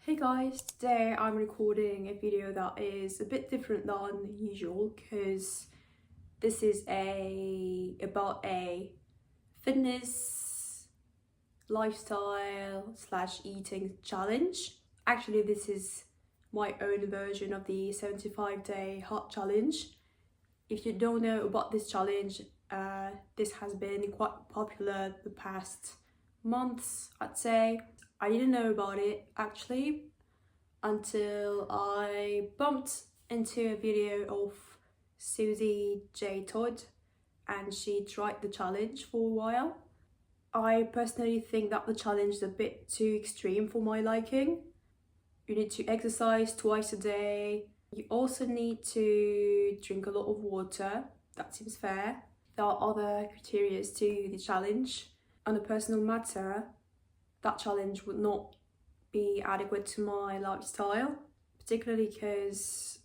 Hey guys, today I'm recording a video that is a bit different than usual because this is about a fitness lifestyle / eating challenge. Actually, this is my own version of the 75-day heart challenge. If you don't know about this challenge, this has been quite popular the past months, I'd say. I didn't know about it actually until I bumped into a video of Susie J. Todd and she tried the challenge for a while. I personally think that the challenge is a bit too extreme for my liking. You need to exercise twice a day. You also need to drink a lot of water. That seems fair. There are other criteria to the challenge. On a personal matter, that challenge would not be adequate to my lifestyle, particularly because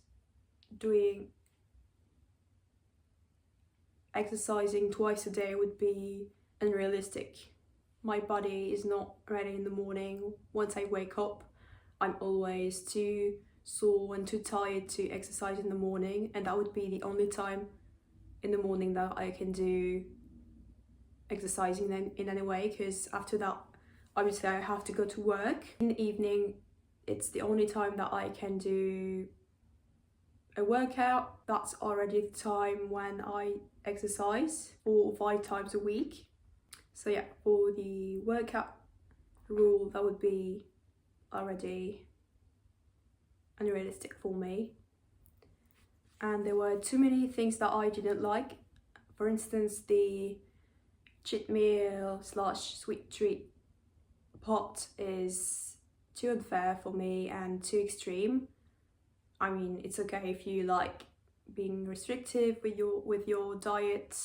exercising twice a day would be unrealistic. My body is not ready in the morning. Once I wake up, I'm always too sore and too tired to exercise in the morning, and that would be the only time in the morning that I can do exercising in any way, because after that obviously I have to go to work. In the evening, it's the only time that I can do a workout. That's already the time when I exercise 4 or 5 times a week. So yeah, for the workout rule, that would be already unrealistic for me. And there were too many things that I didn't like. For instance, the cheat meal / sweet treat pot is too unfair for me and too extreme. I mean, it's okay if you like being restrictive with your diet,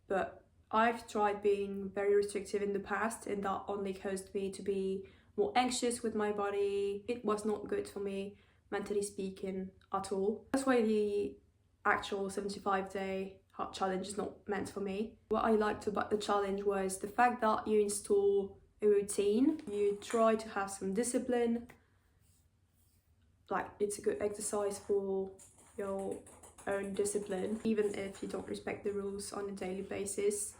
but I've tried being very restrictive in the past, and that only caused me to be more anxious with my body. It was not good for me, mentally speaking, at all. That's why the actual 75-day heart challenge is not meant for me. What I liked about the challenge was the fact that you install a routine. You try to have some discipline. Like, it's a good exercise for your own discipline, even if you don't respect the rules on a daily basis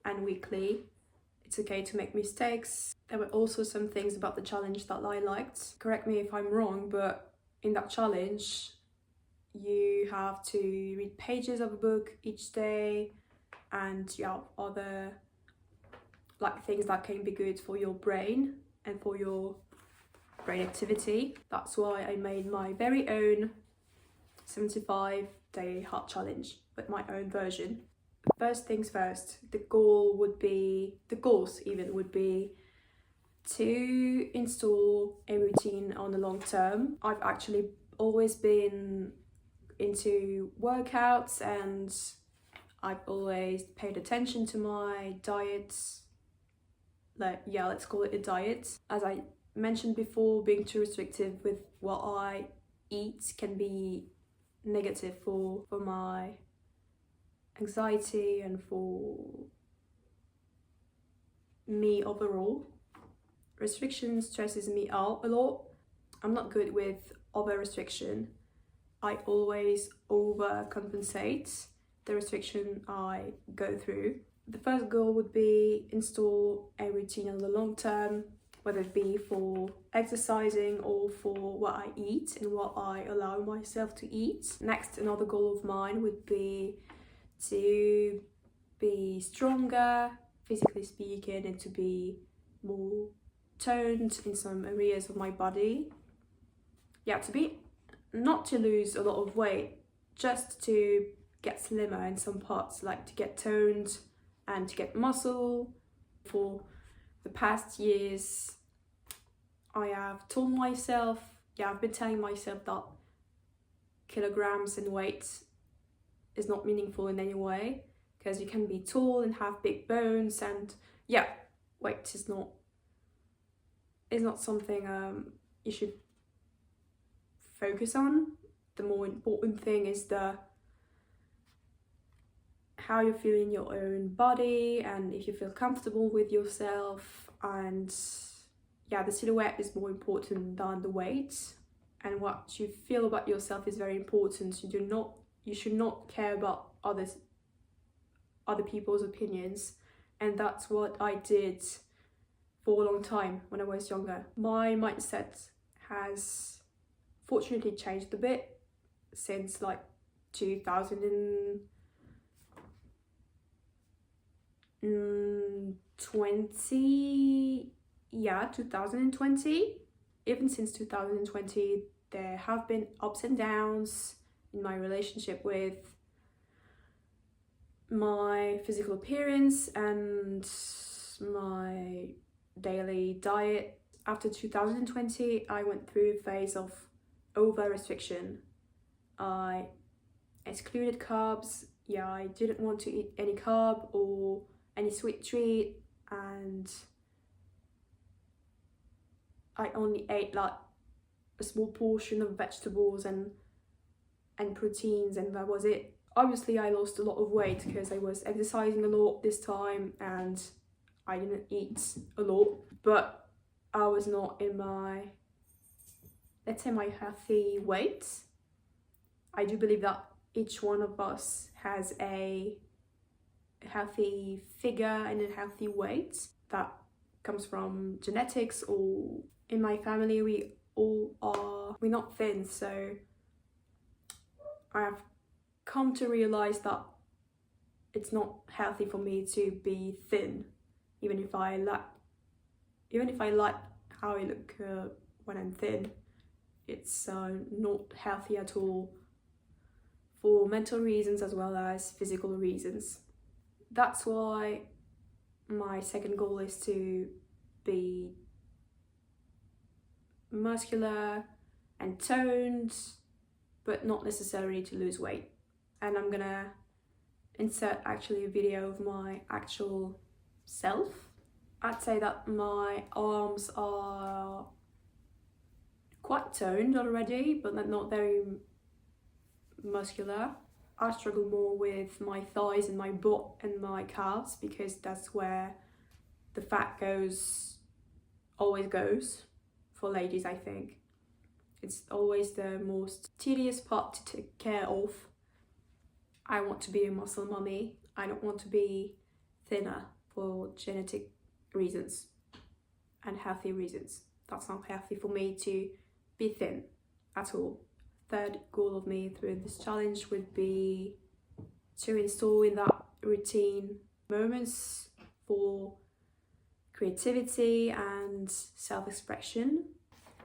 and weekly. It's okay to make mistakes. There were also some things about the challenge that I liked. Correct me if I'm wrong, but in that challenge you have to read pages of a book each day, and you have other things that can be good for your brain and for your brain activity. That's why I made my very own 75-day heart challenge with my own version. First things first, the goals would be to install a routine on the long term. I've actually always been into workouts and I've always paid attention to my diet. Let's call it a diet. As I mentioned before, being too restrictive with what I eat can be negative for my anxiety and for me overall. Restriction stresses me out a lot. I'm not good with over restriction. I always overcompensate the restriction I go through. The first goal would be install a routine on the long term, whether it be for exercising or for what I eat and what I allow myself to eat. Next, another goal of mine would be to be stronger, physically speaking, and to be more toned in some areas of my body. Not to lose a lot of weight, just to get slimmer in some parts, like to get toned and to get muscle. For the past years, I have told myself, I've been telling myself that kilograms and weight is not meaningful in any way, because you can be tall and have big bones, and weight is not something you should focus on. The more important thing is how you feel in your own body, and if you feel comfortable with yourself, and yeah, the silhouette is more important than the weight, and what you feel about yourself is very important. You should not care about other people's opinions, and that's what I did for a long time when I was younger. My mindset has fortunately changed a bit since like 2020. Yeah, 2020. Even since 2020, there have been ups and downs in my relationship with my physical appearance and my daily diet. After 2020, I went through a phase of over restriction. I excluded carbs. Yeah, I didn't want to eat any carb or any sweet treat, and I only ate like a small portion of vegetables and proteins, and that was it. Obviously, I lost a lot of weight because I was exercising a lot this time and I didn't eat a lot, but I was not in my, let's say, my healthy weight. I do believe that each one of us has a healthy figure and a healthy weight that comes from genetics, or in my family we're not thin, so I have come to realize that it's not healthy for me to be thin, even if I like how I look when I'm thin. It's not healthy at all for mental reasons as well as physical reasons. That's why my second goal is to be muscular and toned, but not necessarily to lose weight. And I'm gonna insert actually a video of my actual self. I'd say that my arms are quite toned already, but they're not very muscular. I struggle more with my thighs and my butt and my calves because that's where the fat always goes for ladies, I think. It's always the most tedious part to take care of. I want to be a muscle mummy. I don't want to be thinner for genetic reasons and healthy reasons. That's not healthy for me to be thin at all. Third goal of me through this challenge would be to install in that routine moments for creativity and self-expression.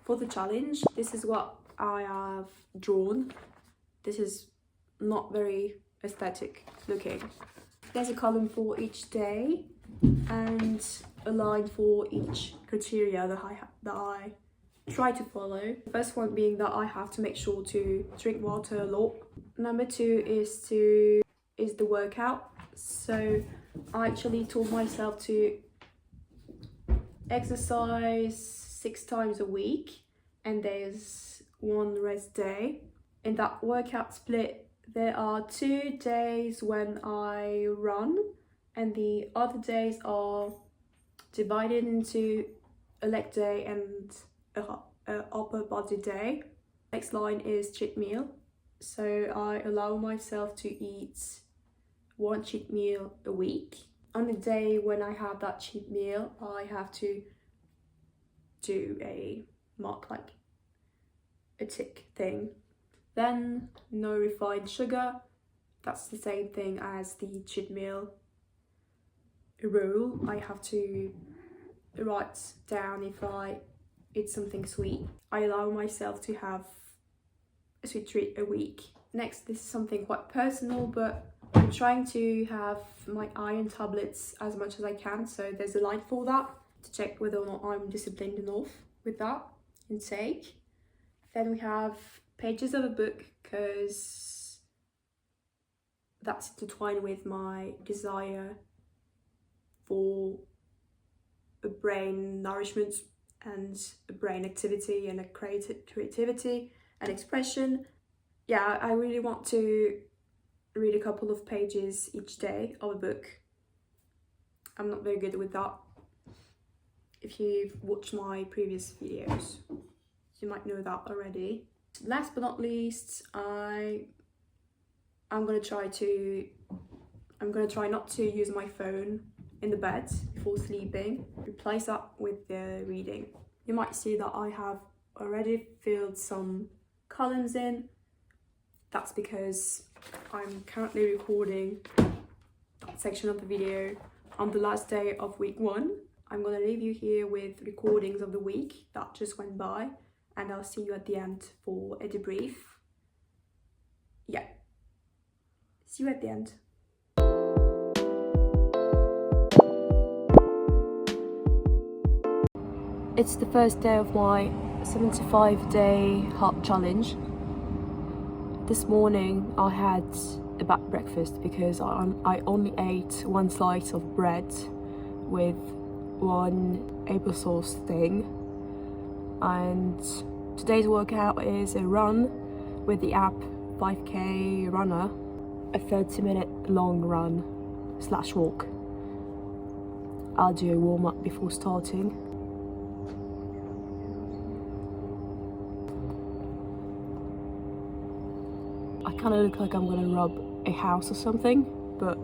For the challenge, this is what I have drawn. This is not very aesthetic looking. There's a column for each day and a line for each criteria that I try to follow. The first one being that I have to make sure to drink water a lot. Number two is the workout. So I actually told myself to exercise 6 times a week, and there's one rest day. In that workout split, there are 2 days when I run, and the other days are divided into a leg day and a upper body day. Next line is cheat meal. So I allow myself to eat 1 cheat meal a week. On the day when I have that cheat meal, I have to do a mark, like a tick thing. Then no refined sugar. That's the same thing as the cheat meal rule. I have to write down if I eat something sweet. I allow myself to have a sweet treat a week. Next, this is something quite personal, but I'm trying to have my iron tablets as much as I can, so there's a line for that to check whether or not I'm disciplined enough with that intake. Then we have pages of a book, because that's intertwined with my desire for a brain nourishment and a brain activity and a creativity and expression. Yeah, I really want to read a couple of pages each day of a book. I'm not very good with that. If you've watched my previous videos, you might know that already. Last but not least, I'm gonna try not to use my phone in the bed before sleeping. Replace that with the reading. You might see that I have already filled some columns in. That's because I'm currently recording that section of the video on the last day of week 1. I'm gonna leave you here with recordings of the week that just went by, and I'll see you at the end for a debrief. Yeah, see you at the end. It's the first day of my 75-day heart challenge. This morning I had a bad breakfast because I only ate one slice of bread with one applesauce thing. And today's workout is a run with the app 5K Runner, a 30-minute long run / walk. I'll do a warm-up before starting. I kind of look like I'm gonna rob a house or something, but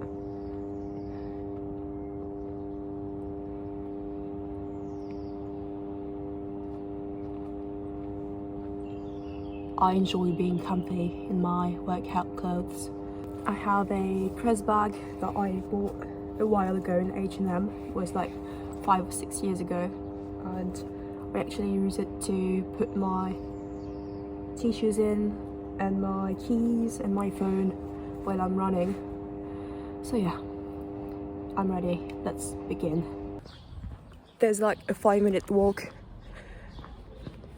I enjoy being comfy in my workout clothes. I have a press bag that I bought a while ago in H&M. It was like 5 or 6 years ago, and I actually use it to put my tissues in and my keys and my phone while I'm running. So yeah, I'm ready. Let's begin. There's like a 5-minute walk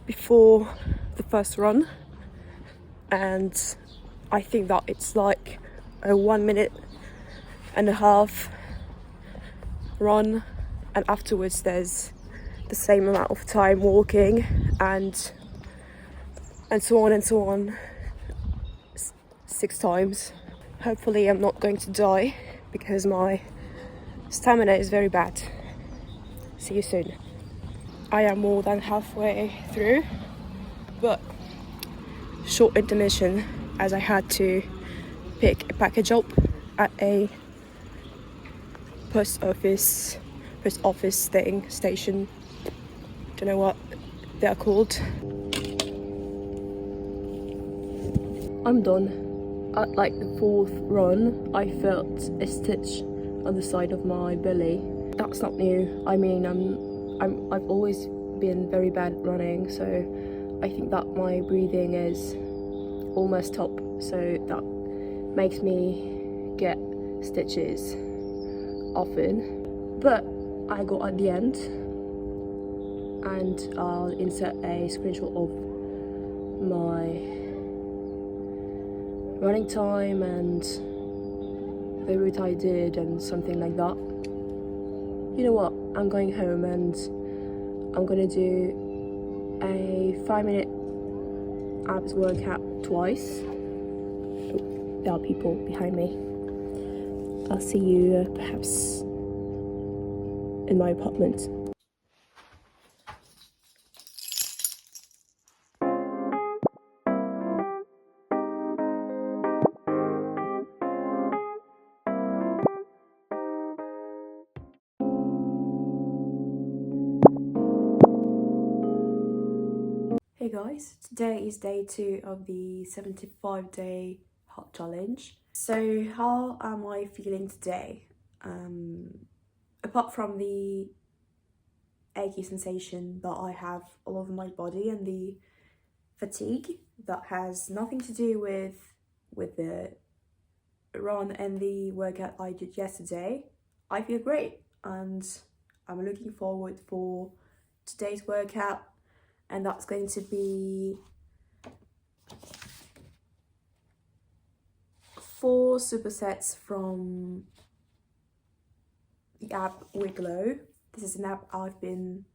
before the first run, and I think that it's like a 1.5-minute run, and afterwards there's the same amount of time walking, and so on and so on, 6 times. Hopefully I'm not going to die because my stamina is very bad. See you soon. I am more than halfway through, but short intermission as I had to pick a package up at a post office station. Don't know what they're called. I'm done. At like the 4th run, I felt a stitch on the side of my belly. That's not new. I mean, I've always been very bad at running, so I think that my breathing is almost top, so that makes me get stitches often. But I got at the end, and I'll insert a screenshot of my running time and the route I did and something like that. You know what? I'm going home and I'm gonna do a 5-minute abs workout twice. Oh, there are people behind me. I'll see you perhaps in my apartment. Hey guys, today is day 2 of the 75-day heart challenge. So how am I feeling today? Apart from the achy sensation that I have all over my body and the fatigue that has nothing to do with the run and the workout I did yesterday, I feel great, and I'm looking forward for today's workout. And that's going to be 4 supersets from the app lautaichtgloom. This is an app I've been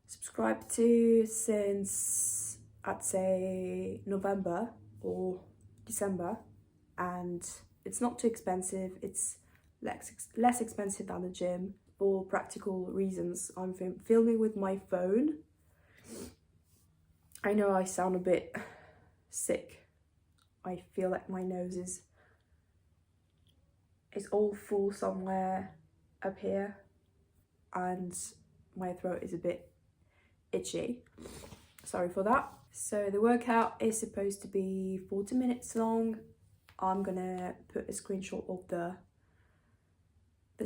subscribed to since, I'd say, November or December, and it's not too expensive. It's less expensive than the gym, for practical reasons. I'm filming with my phone. I know I sound a bit sick. I feel like my nose is all full somewhere up here and my throat is a bit itchy. Sorry for that. So the workout is supposed to be 40 minutes long. I'm gonna put a screenshot of the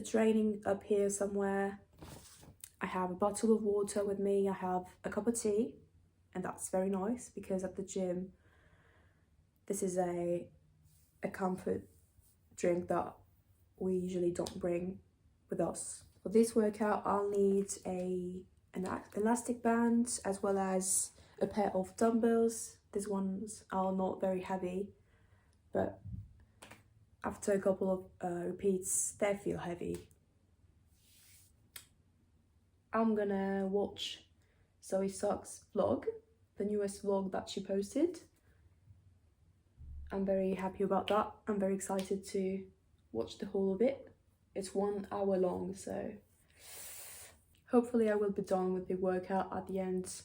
training up here somewhere. I have a bottle of water with me. I have a cup of tea, and that's very nice because at the gym this is a comfort drink that we usually don't bring with us. For this workout I'll need an elastic band as well as a pair of dumbbells. These ones are not very heavy, but after a couple of repeats they feel heavy. I'm gonna watch Zoe Suck's vlog, the newest vlog that she posted. I'm very happy about that. I'm very excited to watch the whole of it. It's 1 hour long, so hopefully I will be done with the workout at the end,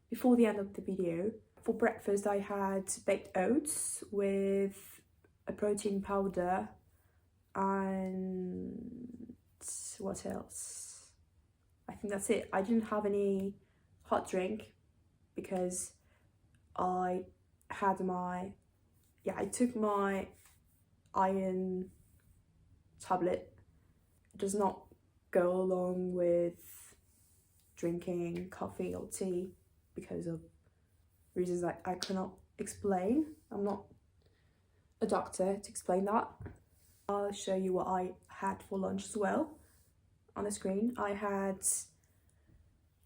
before the end of the video. For breakfast I had baked oats with a protein powder and what else? I think that's it. I didn't have any hot drink because I had I took my iron tablet. It does not go along with drinking coffee or tea because of reasons that I cannot explain. I'm not a doctor to explain that. I'll show you what I had for lunch as well on the screen. I had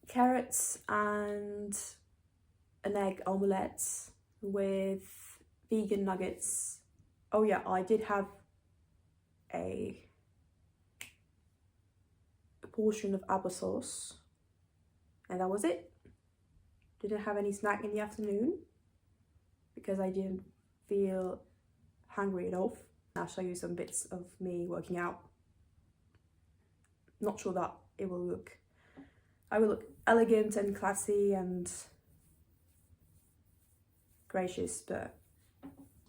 carrots and an egg omelette with vegan nuggets. Oh yeah, I did have a portion of applesauce, and that was it. Didn't have any snack in the afternoon because I didn't feel hungry enough. I'll show you some bits of me working out. Not sure that I will look elegant and classy and gracious, but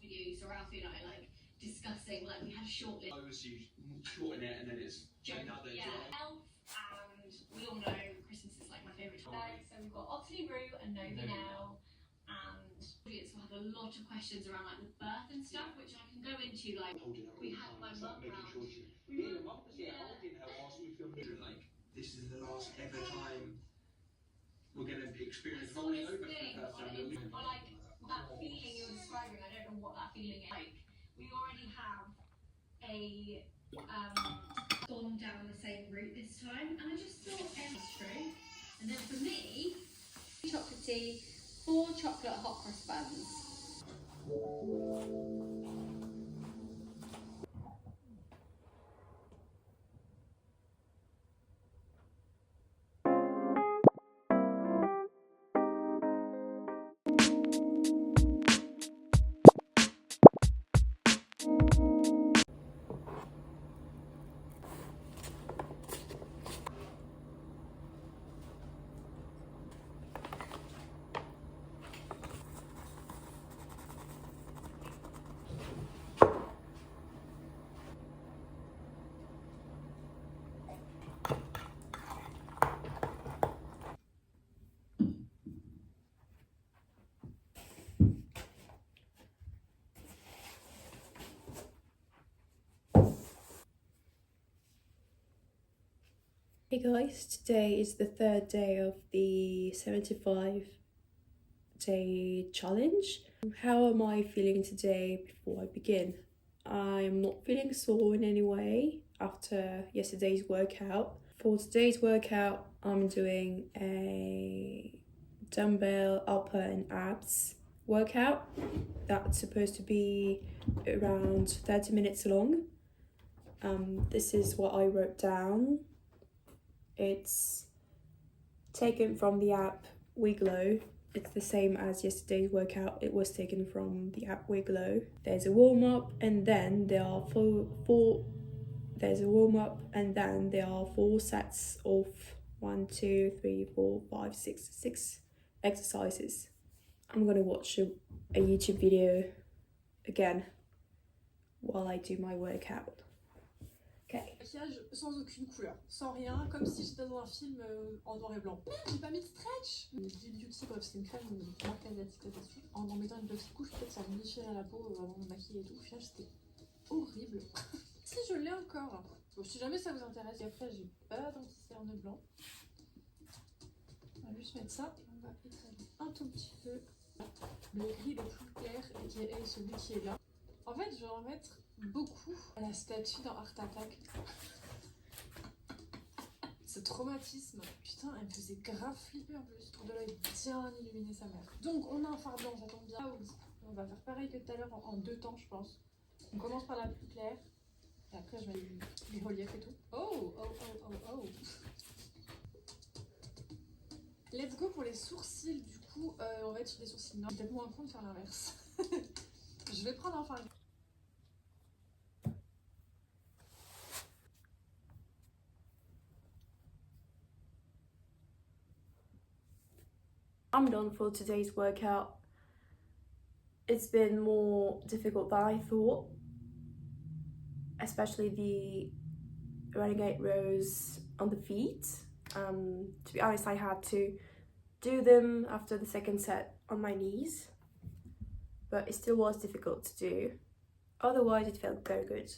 videos or Alfie and I like discussing, like we had a short list. You shorten it and then it's another elf, and we all know Christmas is like my favourite time. So we've got Oxley Roo and Novi now, and audience will have a lot of questions around like the birth and stuff, which I can go into. Like we had my mum round. Your mum was holding her whilst we filmed it. Like this is the last ever time we're going to experience rolling over for the first time. Or like that feeling you're describing, I don't know what that feeling is. Like we already have a gone down the same route this time, and I just thought it was true. And then for me, chocolate tea, 4 chocolate hot cross buns. Hey guys, today is the 3rd day of the 75-day challenge. How am I feeling today before I begin? I'm not feeling sore in any way after yesterday's workout. For today's workout, I'm doing a dumbbell upper and abs workout. That's supposed to be around 30 minutes long. This is what I wrote down. It's taken from the app Wiglow. It's the same as yesterday's workout. It was taken from the app Wiglow. There's a warm-up and then there are there's a warm-up, and then there are 4 sets of 1, 2, 3, 4, 5, 6 exercises. I'm gonna watch a YouTube video again while I do my workout. Okay. Maquillage sans aucune couleur, sans rien, comme si j'étais dans un film en noir et blanc. J'ai pas mis de stretch. J'ai Beauty Buff, c'est une crème de marque asiatique là-dessus. En mettant une petite couche, peut-être ça me déchirait la peau avant de me maquiller et tout. Au final, c'était horrible. Si je l'ai encore. Bon, si jamais ça vous intéresse, et après j'ai pas d'anti-cerne blanc. On va juste mettre ça. On va étaler un tout petit peu le gris le plus clair et qui est celui qui est là. En fait, je vais en mettre beaucoup à la statue dans Art Attack. Ce traumatisme, putain, elle me faisait grave flipper en plus. Tour de l'œil bien illuminé sa mère. Donc on a un fard blanc, ça tombe bien. On va faire pareil que tout à l'heure en 2 temps, je pense. On commence par la plus claire. Et après je mets les reliefs et tout. Oh. Let's go pour les sourcils. Du coup, on va être sur des sourcils noirs. C'est peut-être moins con de faire l'inverse. Je vais prendre enfin. I'm done for today's workout. It's been more difficult than I thought, especially the running 8 rows on the feet. To be honest, I had to do them after the second set on my knees, but it still was difficult to do. Otherwise, it felt very good.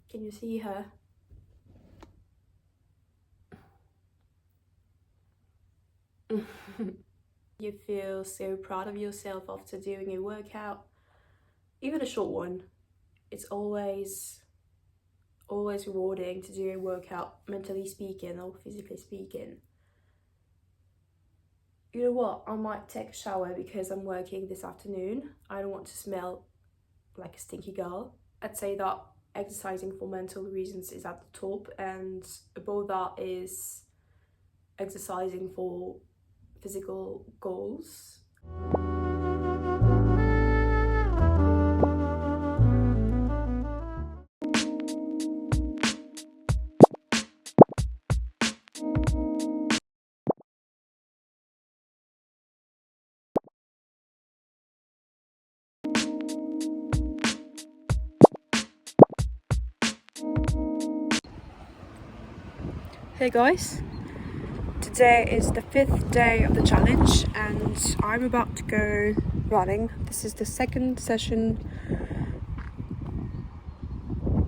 Can you see her? You feel so proud of yourself after doing a workout, even a short one. It's always rewarding to do a workout, mentally speaking or physically speaking. You know what, I might take a shower because I'm working this afternoon. I don't want to smell like a stinky girl. I'd say that exercising for mental reasons is at the top, and above that is exercising for physical goals. Hey guys, today is the 5th day of the challenge and I'm about to go running. This is the second session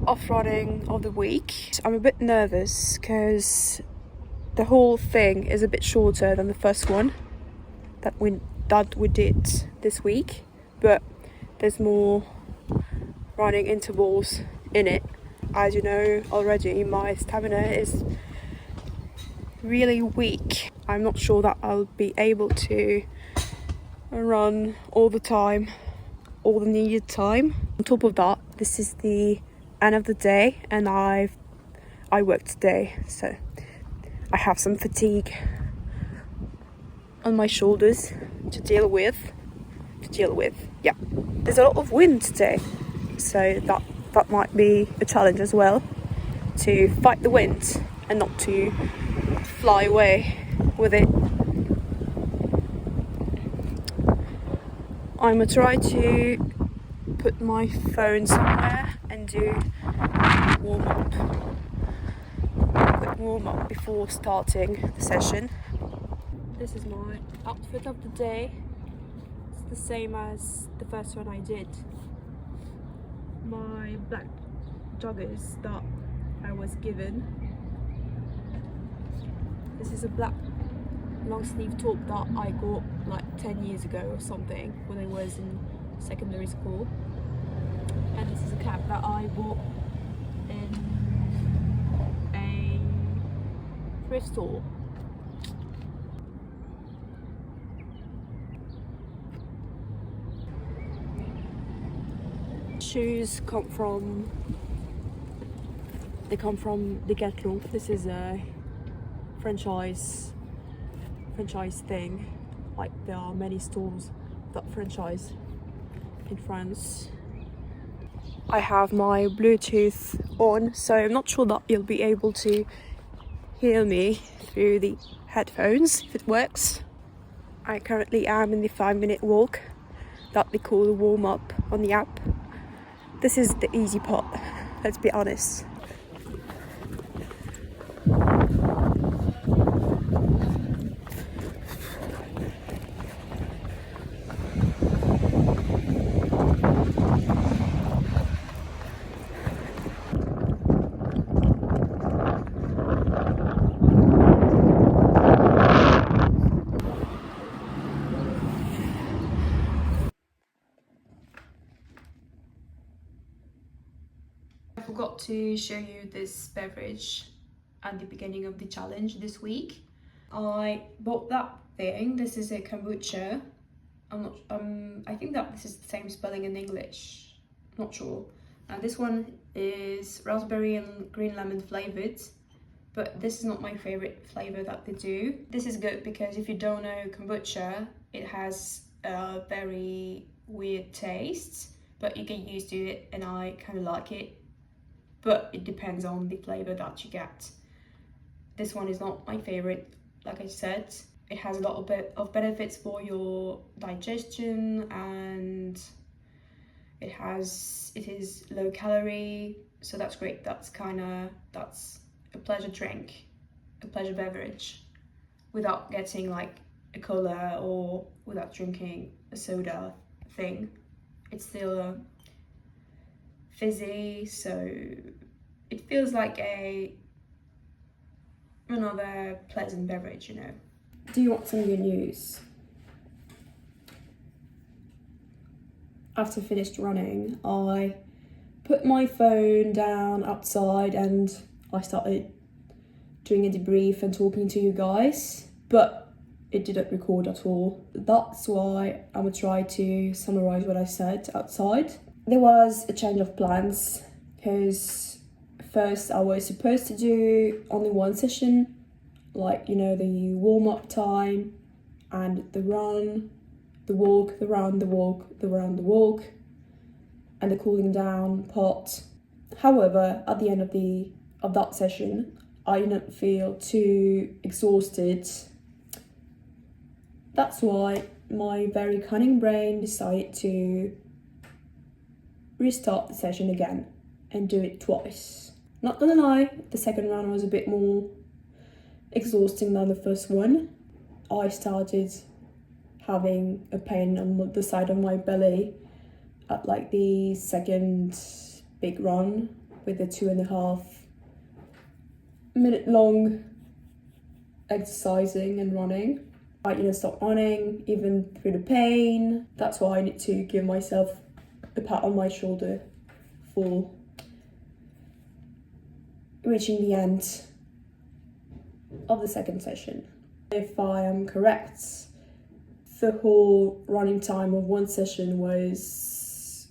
of running of the week. I'm a bit nervous because the whole thing is a bit shorter than the first one that we did this week, but there's more running intervals in it. As you know already, my stamina is really weak. I'm not sure that I'll be able to run all the time, all the needed time. On top of that, this is the end of the day and I worked today, so I have some fatigue on my shoulders to deal with. Yeah, there's a lot of wind today, so that might be a challenge as well, to fight the wind and not to fly away with it. I'm gonna try to put my phone somewhere and do quick warm up before starting the session. This is my outfit of the day. It's the same as the first one I did. My black joggers that I was given. This is a black long sleeve top that I got like 10 years ago or something when I was in secondary school. And this is a cap that I bought in a thrift store. Shoes come from lateightgloom. This is a franchise thing. Like, there are many stores that franchise in France. I have my Bluetooth on, so I'm not sure that you'll be able to hear me through the headphones if it works. I currently am in the 5-minute walk that they call a warm-up on the app. This is the easy part, let's be honest. I forgot to show you this beverage at the beginning of the challenge this week. I bought that thing. This is a kombucha. I think that this is the same spelling in English. Not sure. This one is raspberry and green lemon flavored, but this is not my favorite flavor that they do. This is good because if you don't know kombucha, it has a very weird taste, but you get used to it and I kind of like it. But it depends on the flavor that you get. This one is not my favorite, like I said. It has a lot of benefits for your digestion, and it is low calorie, so that's great. That's a pleasure drink, a pleasure beverage, without getting like a cola or without drinking a soda thing. It's still a fizzy, so it feels like another pleasant beverage, you know. Do you want some good news? After finished running, I put my phone down outside and I started doing a debrief and talking to you guys, but it didn't record at all. That's why I'm gonna try to summarize what I said outside. There was a change of plans because first I was supposed to do only one session, like, you know, the warm-up time and the run, the walk, the run, the walk, the run, the walk, and the cooling down part. However, at the end of that session, I didn't feel too exhausted. That's why my very cunning brain decided to restart the session again and do it twice. Not gonna lie, the second run was a bit more exhausting than the first one. I started having a pain on the side of my belly at like the second big run with the 2.5 minute long exercising and running. I didn't stop running even through the pain. That's why I need to give myself a pat on my shoulder for reaching the end of the second session. If I am correct, the whole running time of one session was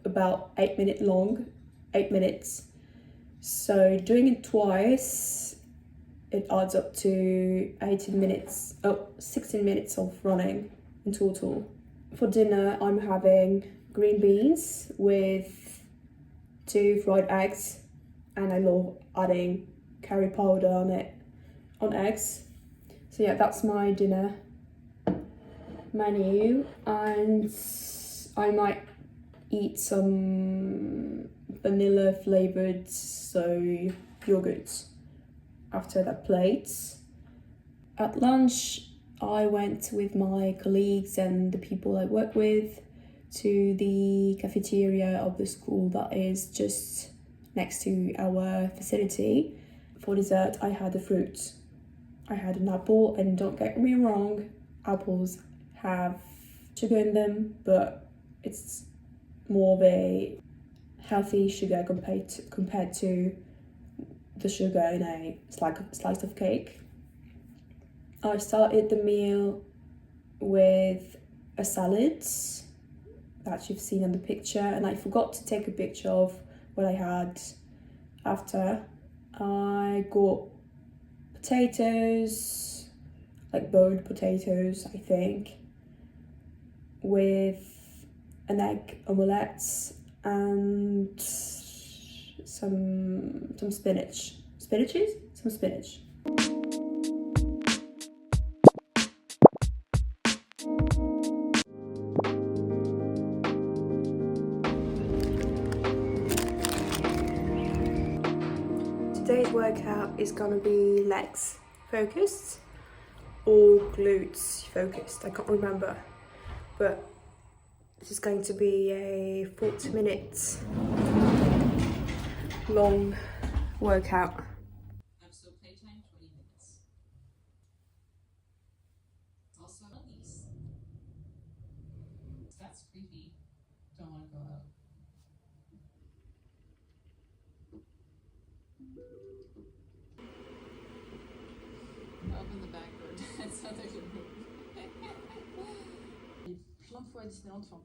about 8 minutes. So doing it twice, it adds up to 16 minutes of running in total. For dinner, I'm having green beans with 2 fried eggs, and I love adding curry powder on eggs. So yeah, that's my dinner menu, and I might eat some vanilla flavored yogurt after that plate. At lunch, I went with my colleagues and the people I work with to the cafeteria of the school that is just next to our facility. For dessert, I had a fruit. I had an apple, and don't get me wrong, apples have sugar in them, but it's more of a healthy sugar compared to the sugar in a slice of cake. I started the meal with a salad that you've seen in the picture, and I forgot to take a picture of what I had after. I got potatoes, like boiled potatoes, I think, with an egg omelette and some spinach. Some spinach. Today's workout is gonna be legs focused or glutes focused, I can't remember, but this is going to be a 40 minutes long workout. So playtime 20 minutes. Also these. That's creepy. Don't want to go out. Open the back door. That's how they should move. Plein de fois à Disneyland, enfin,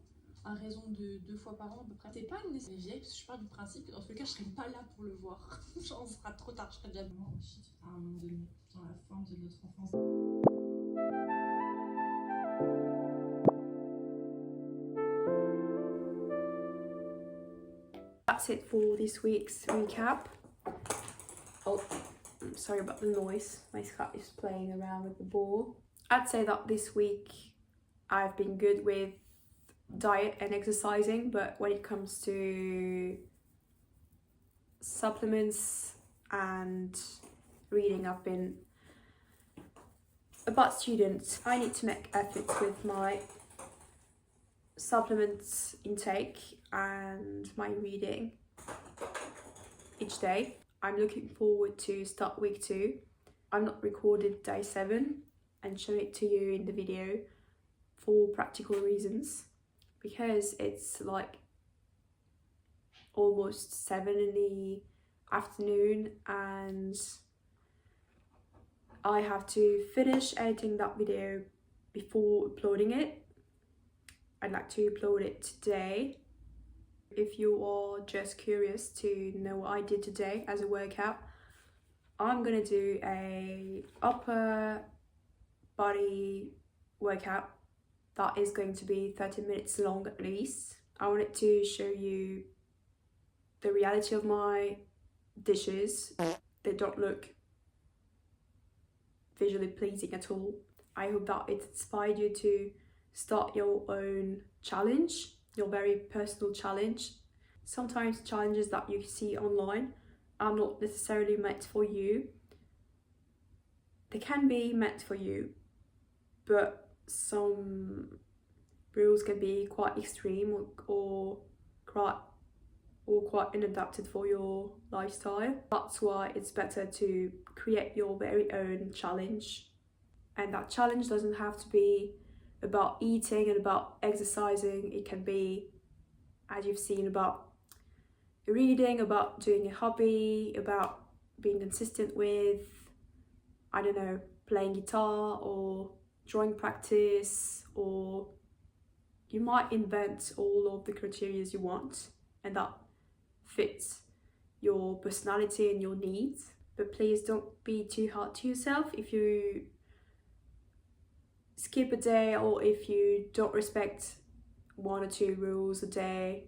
à raison de 2 fois par an à peu près. C'est pas une vieille, parce que je pars du principe que dans tous les cas, je serai pas là pour le voir. Genre, on sera trop tard, je serai déjà vraiment shit à un moment donné, dans la fin de notre enfance. That's it for this week's recap. Oh, sorry about the noise. My cat is playing around with the ball. I'd say that this week I've been good with diet and exercising, but when it comes to supplements and reading, I've been a bad student. I need to make efforts with my supplements intake and my reading each day. I'm looking forward to start week 2. I've not recorded day 7 and show it to you in the video for practical reasons, because it's like almost 7 in the afternoon and I have to finish editing that video before uploading it. I'd like to upload it today. If you are just curious to know what I did today as a workout, I'm gonna do a upper body workout that is going to be 30 minutes long at least. I wanted to show you the reality of my dishes. They don't look visually pleasing at all. I hope that it inspired you to start your own challenge, your very personal challenge. Sometimes challenges that you see online are not necessarily meant for you. They can be meant for you, but some rules can be quite extreme or quite inadapted for your lifestyle. That's why it's better to create your very own challenge. And that challenge doesn't have to be about eating and about exercising. It can be, as you've seen, about reading, about doing a hobby, about being consistent with, I don't know, playing guitar or drawing practice, or you might invent all of the criteria you want and that fits your personality and your needs. But please don't be too hard to yourself if you skip a day or if you don't respect 1 or 2 rules a day.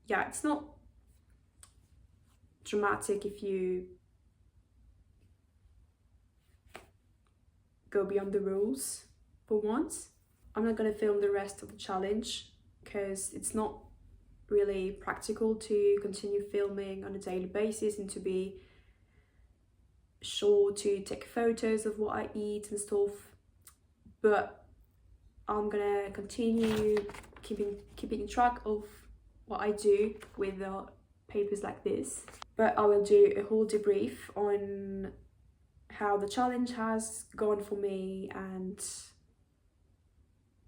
Yeah, it's not dramatic if you go beyond the rules for once. I'm not going to film the rest of the challenge because it's not really practical to continue filming on a daily basis and to be sure to take photos of what I eat and stuff. But I'm gonna continue keeping track of what I do with papers like this. But I will do a whole debrief on how the challenge has gone for me and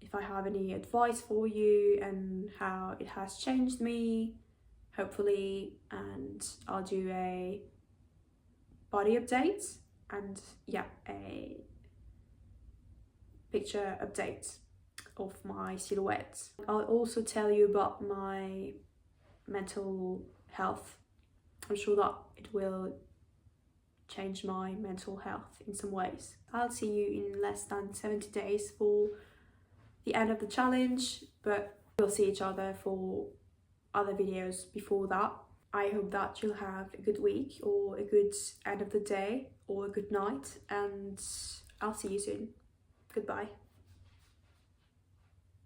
if I have any advice for you and how it has changed me, hopefully. And I'll do a body update and yeah, a picture update of my silhouette. I'll also tell you about my mental health. I'm sure that it will change my mental health in some ways. I'll see you in less than 70 days for the end of the challenge, but we'll see each other for other videos before that. I hope that you'll have a good week or a good end of the day or a good night, and I'll see you soon. Goodbye.